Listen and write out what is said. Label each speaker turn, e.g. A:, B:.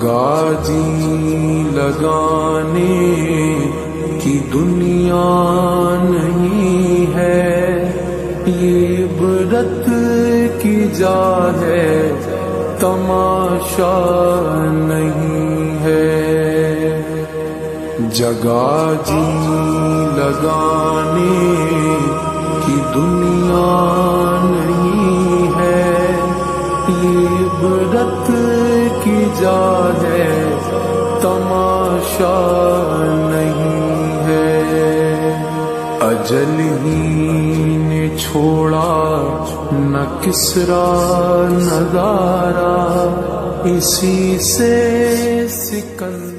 A: जगह जी लगाने की दुनिया नहीं है, ये इबरत की जा है, तमाशा नहीं है। जगह जी लगाने की दुनिया नहीं है, ये इबरत की जा है, तमाशा नहीं है। अजल ही ने छोड़ा न किसरा नज़ारा, इसी से सिकंदर